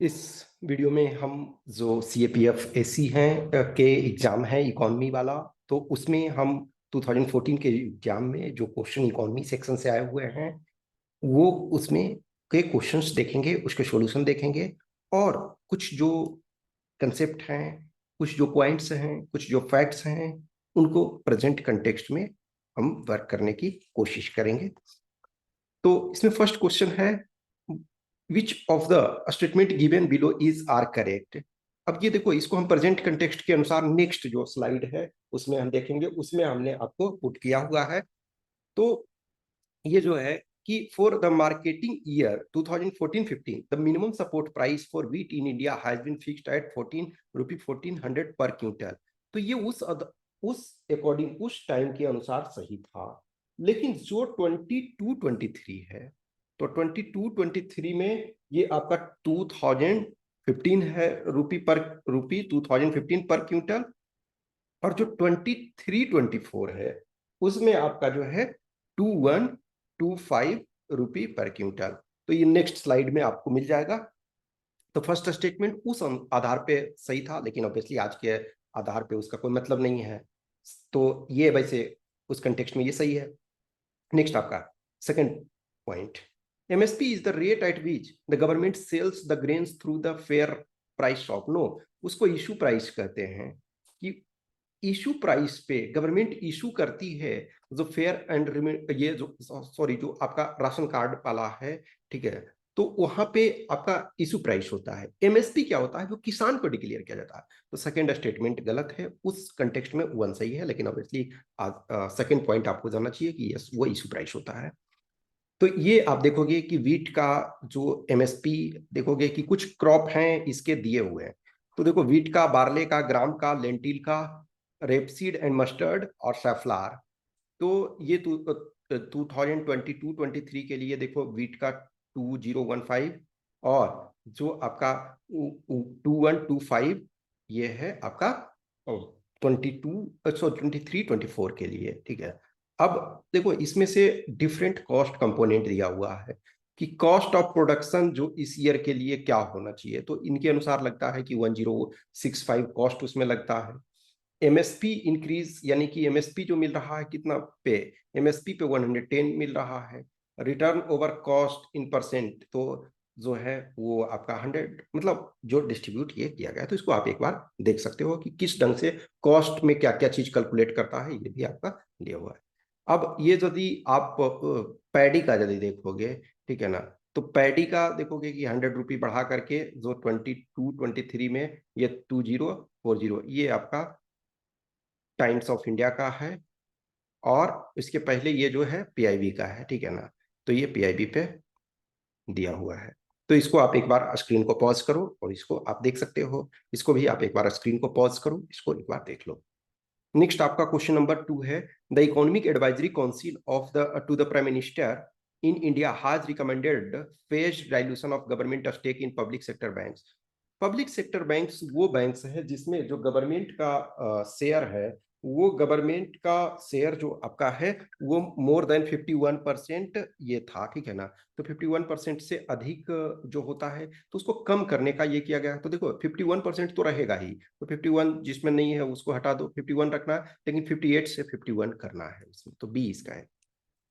इस वीडियो में हम जो CAPF AC हैं के एग्जाम है इकोनॉमी वाला, तो उसमें हम 2014 के एग्जाम में जो क्वेश्चन इकोनॉमी सेक्शन से आए हुए हैं वो उसमें के क्वेश्चंस देखेंगे, उसके सॉल्यूशन देखेंगे और कुछ जो कंसेप्ट हैं, कुछ जो पॉइंट्स हैं, कुछ जो फैक्ट्स हैं, उनको प्रेजेंट कंटेक्स्ट में हम वर्क करने की कोशिश करेंगे। तो इसमें फर्स्ट क्वेश्चन है, which of the statement given below is are correct. अब ये देखो, इसको हम प्रेजेंट कंटेक्स्ट के अनुसार नेक्स्ट जो स्लाइड है उसमें हम देखेंगे, उसमें हमने आपको पुट किया हुआ है। तो ये जो है कि for the marketing year 2014-15 the minimum support price for wheat in India has been fixed at 14 rupee 1400 पर क्विंटल। तो ये उस अकॉर्डिंग उस टाइम के अनुसार सही था। लेकिन जो 22-23 है, तो 22-23 में ये आपका 2015 है, रुपी 2015 पर क्विंटल। और जो 23-24 है उसमें आपका जो है 2125 रुपी पर क्विंटल। तो ये नेक्स्ट स्लाइड में आपको मिल जाएगा। तो फर्स्ट स्टेटमेंट उस आधार पे सही था, लेकिन ऑब्वियसली आज के आधार पे उसका कोई मतलब नहीं है। तो ये वैसे उस कंटेक्स्ट में ये सही है। नेक्स्ट आपका second point, MSP is the rate at which the government sells the grains through the fair price shop. No, उसको इशू प्राइस कहते हैं कि इशू प्राइस पे गवर्नमेंट इशू करती है जो फेयर एंड ये जो सॉरी जो आपका राशन कार्ड वाला है, ठीक है, तो वहां पे आपका इशू प्राइस होता है। MSP क्या होता है, जो किसान को डिक्लेयर किया जाता है। तो सेकंड स्टेटमेंट गलत है, उस कंटेक्स्ट में वन सही है, लेकिन ऑब्वियसली सेकंड पॉइंट आपको जानना चाहिए कि यस वो इशू प्राइस होता है। तो ये आप देखोगे कि वीट का जो MSP देखोगे कि कुछ क्रॉप हैं इसके दिए हुए हैं। तो देखो, वीट का, बार्ले का, ग्राम का, लेंटिल का, रेपसीड एंड मस्टर्ड और सैफलार। तो ये 2022-23 के लिए देखो, वीट का 2015 और जो आपका 2125 ये है आपका 23-24 के लिए, ठीक है। अब देखो, इसमें से डिफरेंट कॉस्ट कंपोनेंट दिया हुआ है कि कॉस्ट ऑफ प्रोडक्शन जो इस ईयर के लिए क्या होना चाहिए। तो इनके अनुसार लगता है कि 1065 कॉस्ट उसमें लगता है। MSP इंक्रीज, यानी कि MSP जो मिल रहा है कितना पे, MSP पे 110 मिल रहा है। Return over cost in percent तो जो है वो आपका 100, मतलब जो डिस्ट्रीब्यूट ये किया गया है। तो इसको आप एक बार देख सकते हो कि किस ढंग से कॉस्ट में क्या क्या चीज कैलकुलेट करता है, ये भी आपका दिया हुआ है। अब ये यदि आप पैडी का यदि देखोगे, ठीक है ना, तो पैडी का देखोगे कि 100 रुपी बढ़ा करके जो 22-23 में ये 2040 ये आपका टाइम्स ऑफ इंडिया का है। और इसके पहले ये जो है PIB का है, ठीक है ना। तो ये PIB पे दिया हुआ है। तो इसको आप एक बार स्क्रीन को पॉज करो और इसको आप देख सकते हो। इसको भी आप एक बार स्क्रीन को पॉज करो, इसको एक बार देख लो। नेक्स्ट आपका क्वेश्चन नंबर 2 है, the economic advisory council of the to the prime minister in India has recommended phase dilution of government stake in public sector banks. Public sector banks वो बैंक्स हैं जिसमें जो गवर्नमेंट का share है, वो government का share जो आपका है वो मोर देन 51% ये था, ठीक है ना। तो 51% से अधिक जो होता है तो उसको कम करने का ये किया गया। तो देखो, 51% तो रहेगा ही, तो 51 जिसमें नहीं है उसको हटा दो, 51 रखना है, लेकिन 58 से 51 करना है उसमें, तो बी इसका है।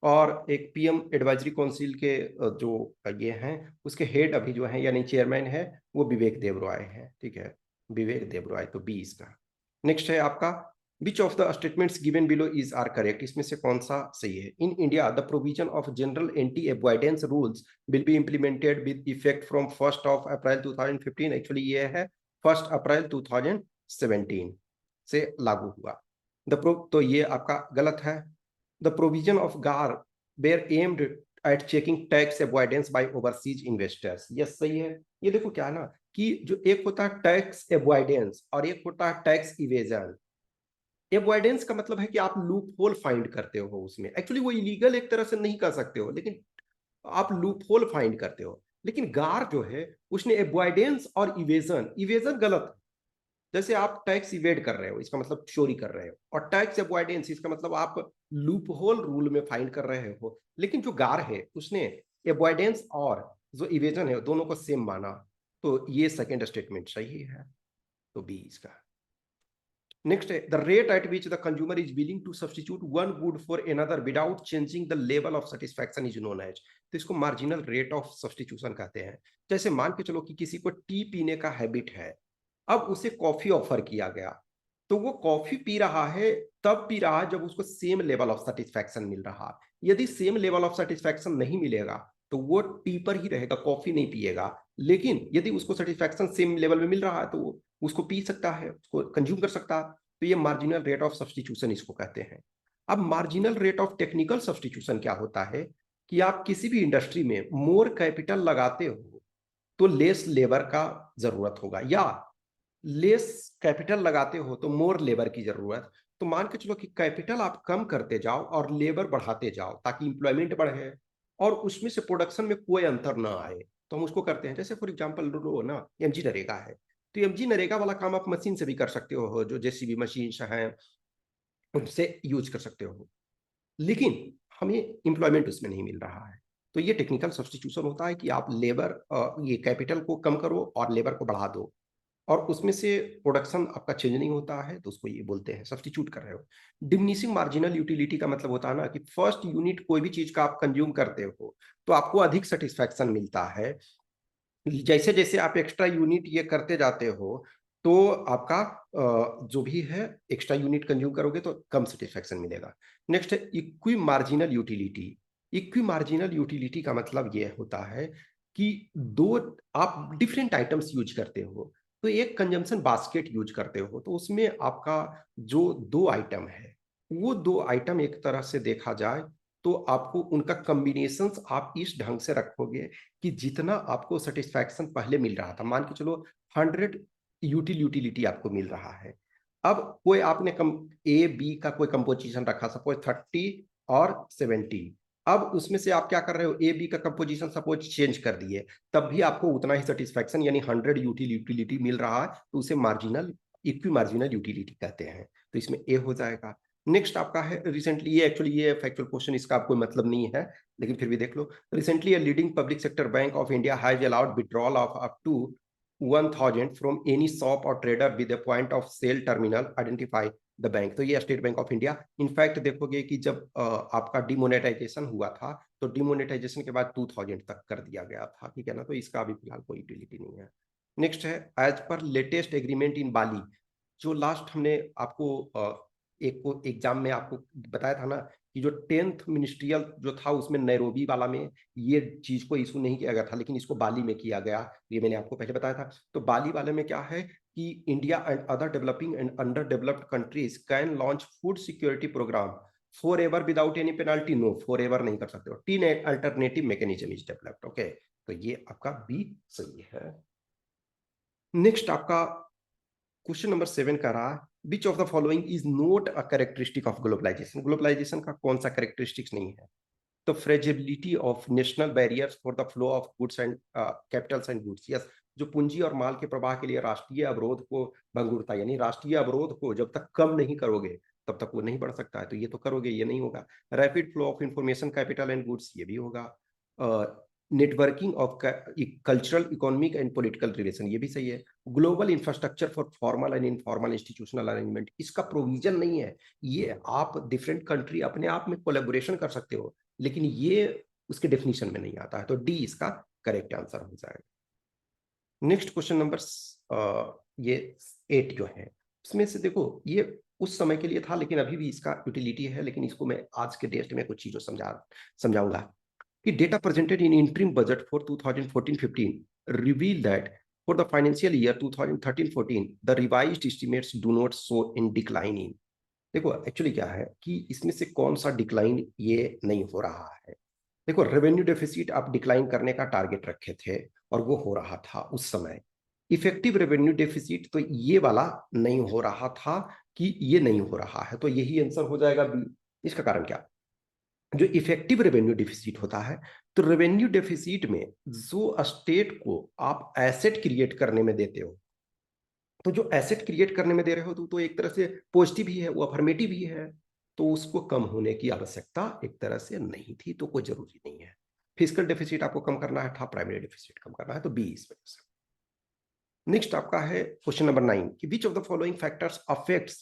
और एक PM एडवाइजरी काउंसिल के जो ये हैं उसके हेड अभी जो है यानी चेयरमैन है वो विवेक देबरॉय है, ठीक है, विवेक देबरॉय, तो बी इसका। नेक्स्ट है आपका, which of the statements given below is are correct. इसमें से कौन सा सही है। In India the provision of general anti avoidance rules will be implemented with effect from 1 April 2015। Actually ये है 1 अप्रैल 2017 से लागू हुआ। तो ये आपका गलत है। The provision of GAR were aimed at checking tax avoidance by overseas investors। Yes सही है। ये देखो क्या है ना कि जो एक होता है टैक्स अवॉइडेंस और एक होता है टैक्स इवेजन। अवॉइडेंस का मतलब है कि आप लूप होल फाइंड करते हो उसमें, एक्चुअली वो इलीगल एक तरह से नहीं कर सकते हो, लेकिन आप लूप होल फाइंड करते हो। लेकिन गार जो है उसने अवॉइडेंस और इवेजन, इवेजन गलत, जैसे आप टैक्स इवेड कर रहे हो इसका मतलब चोरी कर रहे हो, और टैक्स अवॉइडेंस इसका मतलब आप लूप होल रूल में फाइंड कर रहे हो। लेकिन जो गार है उसने अवॉइडेंस और जो इवेजन है दोनों को सेम माना। तो ये सेकेंड स्टेटमेंट सही है, तो बी इसका। नेक्स्ट है the rate at which the consumer is willing to substitute one good for another without changing the level of satisfaction is known as. तो इसको मार्जिनल रेट ऑफ सब्स्टिट्यूशन कहते हैं। जैसे मान के चलो कि किसी को टी पीने का हैबिट है, अब उसे कॉफी ऑफर किया गया, तो वो कॉफी पी रहा है, तब पी रहा है जब उसको सेम लेवल ऑफ सेटिस्फैक्शन मिल रहा है। यदि सेम लेवल ऑफ सेटिस्फैक्शन नहीं मिलेगा तो वो टी पर ही रहेगा, कॉफी नहीं पिएगा। लेकिन यदि उसको सेटिस्फैक्शन सेम लेवल में मिल रहा है तो वो उसको पी सकता है, उसको कंज्यूम कर सकता है। तो ये मार्जिनल रेट ऑफ सब्स्टिट्यूशन इसको कहते हैं। अब marginal rate of technical substitution क्या होता है कि आप किसी भी इंडस्ट्री में मोर कैपिटल लगाते हो तो लेस लेबर का जरूरत होगा, या लेस कैपिटल लगाते हो तो मोर लेबर की जरूरत। तो मान के चलो कि कैपिटल आप कम करते जाओ और लेबर बढ़ाते जाओ ताकि इंप्लॉयमेंट बढ़े और उसमें से प्रोडक्शन में कोई अंतर ना आए, तो हम उसको करते हैं। जैसे फॉर एग्जांपल लो ना, एमजी नरेगा है, तो एमजी नरेगा वाला काम आप मशीन से भी कर सकते हो, जो जेसीबी मशीन हैं उनसे यूज कर सकते हो, लेकिन हमें इंप्लॉयमेंट उसमें नहीं मिल रहा है। तो ये टेक्निकल सब्स्टिट्यूशन होता है कि आप लेबर ये कैपिटल को कम करो और लेबर को बढ़ा दो और उसमें से प्रोडक्शन आपका चेंज नहीं होता है, तो उसको ये बोलते हैं सब्स्टिट्यूट कर रहे हो। डिमिनिशिंग मार्जिनल यूटिलिटी का मतलब होता है ना कि फर्स्ट यूनिट कोई भी चीज का आप कंज्यूम करते हो तो आपको अधिक सेटिस्फैक्शन मिलता है। जैसे जैसे आप एक्स्ट्रा यूनिट ये करते जाते हो तो आपका जो भी है एक्स्ट्रा यूनिट कंज्यूम करोगे तो कम सेटिस्फैक्शन मिलेगा। नेक्स्ट है equi marginal utility. Equi marginal utility का मतलब ये होता है कि दो आप डिफरेंट आइटम्स यूज करते हो, तो एक कंजम्पशन बास्केट यूज करते हो, तो उसमें आपका जो दो आइटम है वो दो आइटम एक तरह से देखा जाए तो आपको उनका कॉम्बिनेशंस आप इस ढंग से रखोगे कि जितना आपको सेटिस्फैक्शन पहले मिल रहा था, मान के चलो 100 यूटिलिटी आपको मिल रहा है, अब कोई आपने कम ए बी का कोई कंपोजिशन रखा, सपोज 30 और 70, अब उसमें से आप क्या कर रहे हो, ए बी का कंपोजिशन सपोज चेंज कर दिए, तब भी आपको उतना ही सेटिस्फैक्शन यानी 100 यूटिलिटी मिल रहा है, तो उसे मार्जिनल इक्वी मार्जिनल यूटिलिटी कहते हैं। तो इसमें ए हो जाएगा। नेक्स्ट आपका है रिसेंटली, ये एक्चुअली ये फैक्चुअल क्वेश्चन, इसका आपको मतलब नहीं है लेकिन फिर भी देख लो। Recently a leading public sector bank of India has allowed withdrawal of up to 1000 from any shop or trader with a point of sale terminal identify the bank। तो ये state bank of India. In fact देखोगे कि जब आपका demonetisation हुआ था तो demonetisation के बाद 2000 तक कर दिया गया था, ठीक है ना, तो इसका अभी फिलहाल कोई यूटिलिटी नहीं है। नेक्स्ट है as per latest agreement in बाली। जो लास्ट हमने आपको एक को एग्जाम में आपको बताया था ना कि जो 10th मिनिस्ट्रियल जो था उसमें नैरोबी वाला में ये चीज को इशू नहीं किया गया था, लेकिन इसको बाली में किया गया, ये मैंने आपको पहले बताया था। तो बाली वाले में क्या है कि India and other developing and under developed countries can launch food security programme forever without any penalty. No, forever नहीं कर सकते हो, till alternative mechanism is developed. Okay, तो ये आपका बी सही है। नेक्स्ट आपका क्वेश्चन नंबर 7 का रहा, which of the following is not a characteristic of globalization. Globalization का कौन सा कैरेक्टरिस्टिक्स नहीं है? तो fragility of national barriers for the flow of goods and capitals and goods. Yes, जो पूंजी और माल के प्रवाह के लिए राष्ट्रीय अवरोध को भंगुरता, यानी राष्ट्रीय अवरोध को जब तक कम नहीं करोगे तब तक वो नहीं बढ़ सकता है, तो ये तो करोगे, ये नहीं होगा। Rapid flow of information capital and goods, ये भी होगा। Networking of cultural economic and political relation, ये भी सही है। Global infrastructure for formal and informal institutional arrangement, इसका प्रोविजन नहीं है। ये आप डिफरेंट कंट्री अपने आप में कोलेबोरेशन कर सकते हो, लेकिन ये उसके डेफिनेशन में नहीं आता है, तो डी इसका करेक्ट आंसर हो जाएगा। नेक्स्ट क्वेश्चन नंबर ये 8 जो है उसमें से देखो, ये उस समय के लिए था लेकिन अभी भी इसका यूटिलिटी है, लेकिन इसको मैं आज के टेस्ट में कुछ चीजों समझाऊंगा कि data presented in interim budget for 2014-15 reveal that for the financial year 2013-14 the revised estimates do not show in decline in। देखो एक्चुअली क्या है कि इसमें से कौन सा डिक्लाइन ये नहीं हो रहा है। देखो रेवेन्यू डेफिसिट आप डिक्लाइन करने का टारगेट रखे थे और वो हो रहा था उस समय। इफेक्टिव रेवेन्यू डेफिसिट तो ये वाला नहीं हो रहा था कि ये नहीं हो रहा है, तो यही आंसर हो जाएगा बी। इसका कारण क्या, जो इफेक्टिव रेवेन्यू डेफिसिट होता है, तो रेवेन्यू डेफिसिट में जो स्टेट को आप एसेट क्रिएट करने में देते हो, तो जो एसेट क्रिएट करने में दे रहे हो तो एक तरह से पॉजिटिव ही है, वो अफर्मेटिव ही है, तो उसको कम होने की आवश्यकता एक तरह से नहीं थी, तो कोई जरूरी नहीं है। फिजिकल डेफिसिट आपको कम करना है था, प्राइमरी डेफिसिट कम करना है, तो बी इस वजह से। नेक्स्ट आपका है क्वेश्चन नंबर 9 कि विच of the following factors affects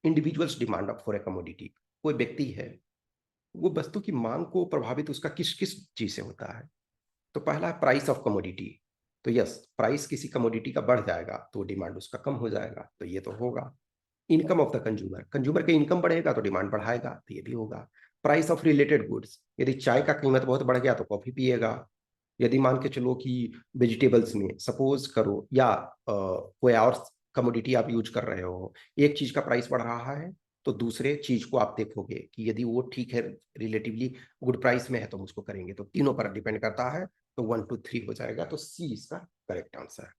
individuals demand for a commodity. कोई व्यक्ति है, वो वस्तु की मांग को प्रभावित उसका किस किस चीज से होता है। तो पहला है प्राइस ऑफ कमोडिटी। तो यस, प्राइस किसी कमोडिटी का बढ़ जाएगा तो डिमांड उसका कम हो जाएगा, तो ये तो होगा। Income of the consumer, consumer का इनकम बढ़ेगा तो डिमांड बढ़ाएगा, तो ये भी होगा। प्राइस ऑफ रिलेटेड गुड्स, यदि चाय का कीमत बहुत बढ़ गया तो कॉफी पिएगा। यदि मान के चलो कि वेजिटेबल्स में सपोज करो या कोई और कमोडिटी आप यूज कर रहे हो, एक चीज का प्राइस बढ़ रहा है तो दूसरे चीज को आप देखोगे कि यदि वो ठीक है, रिलेटिवली गुड प्राइस में है, तो हम उसको करेंगे। तो तीनों पर डिपेंड करता है, तो 1 2 3 हो जाएगा, तो सी इसका करेक्ट आंसर है।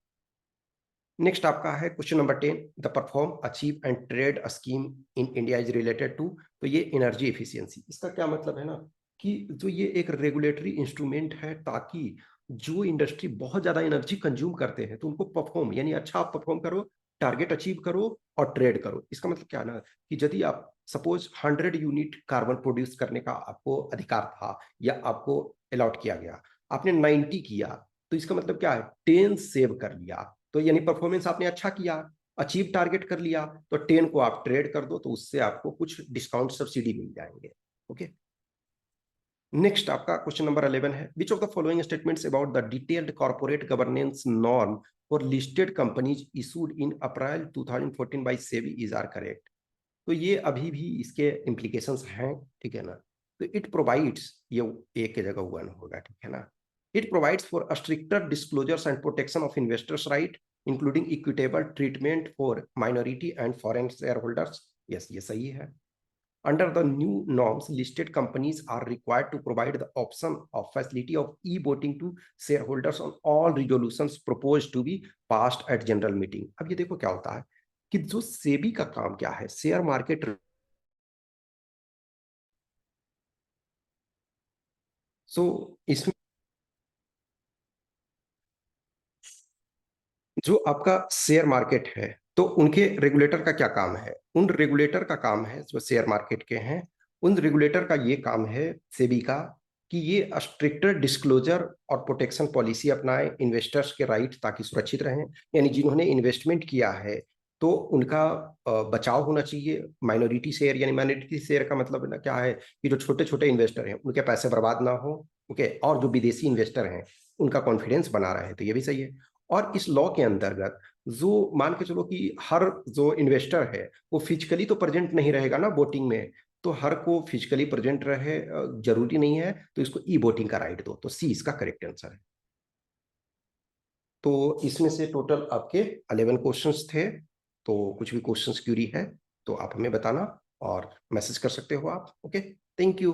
नेक्स्ट आपका है question number 10, the perform achieve and trade scheme in India is related to. तो ये एनर्जी एफिशिएंसी, इसका क्या मतलब है ना, कि जो ये एक रेगुलेटरी इंस्ट्रूमेंट है, ताकि जो इंडस्ट्री बहुत ज्यादा एनर्जी कंज्यूम करते हैं तो उनको परफॉर्म, यानी अच्छा आप परफॉर्म करो, टारगेट अचीव करो और ट्रेड करो। इसका मतलब क्या ना, कि यदि आप सपोज 100 यूनिट कार्बन प्रोड्यूस करने का आपको अधिकार था या आपको अलॉट किया गया, आपने 90 किया, तो इसका मतलब क्या है, 10 सेव कर लिया। तो यानी परफॉर्मेंस आपने अच्छा किया, अचीव टारगेट कर लिया, तो 10 को आप ट्रेड कर दो, तो उससे आपको कुछ डिस्काउंट सब्सिडी मिल जाएंगे। ओके। नेक्स्ट आपका क्वेश्चन नंबर 11 है, which of the following statements about the detailed corporate governance norm for listed companies issued in April 2014 by SEBI is are correct. तो ये अभी भी इसके इम्प्लीकेशंस हैं, ठीक है ना। तो इट प्रोवाइड्स, ये एक की जगह 1 होगा, ठीक है ना। It provides for a stricter disclosures and protection of investors right, including equitable treatment for minority and foreign share holders. Yes, ये सही है। Under the new norms, listed companies are required to provide the option of facility of e-voting to shareholders on all resolutions proposed to be passed at general meeting। अब ये देखो क्या होता है कि जो सेबी का काम क्या है, शेयर मार्केट, सो इसमें जो आपका शेयर मार्केट है, तो उनके रेगुलेटर का क्या काम है, उन रेगुलेटर का काम है जो शेयर मार्केट के हैं, उन रेगुलेटर का ये काम है सेबी का, कि ये स्ट्रिक्टर डिस्क्लोजर और प्रोटेक्शन पॉलिसी अपनाए इन्वेस्टर्स के राइट ताकि सुरक्षित रहें। यानी जिन्होंने इन्वेस्टमेंट किया है तो उनका बचाव होना चाहिए। माइनॉरिटी शेयर, यानी माइनॉरिटी शेयर का मतलब ना क्या है, कि जो छोटे छोटे इन्वेस्टर हैं उनके पैसे बर्बाद ना हो। ओके, और जो विदेशी इन्वेस्टर हैं उनका कॉन्फिडेंस बना रहे, तो ये भी सही है। और इस लॉ के अंतर्गत जो मान के चलो कि हर जो इन्वेस्टर है वो फिजिकली तो प्रेजेंट नहीं रहेगा ना वोटिंग में, तो हर को फिजिकली प्रेजेंट रहे जरूरी नहीं है, तो इसको ई वोटिंग का राइट दो, तो सी इसका करेक्ट आंसर है। तो इसमें से टोटल आपके 11 क्वेश्चंस थे। तो कुछ भी क्वेश्चंस क्यूरी है तो आप हमें बताना और मैसेज कर सकते हो आप। Okay, thank you.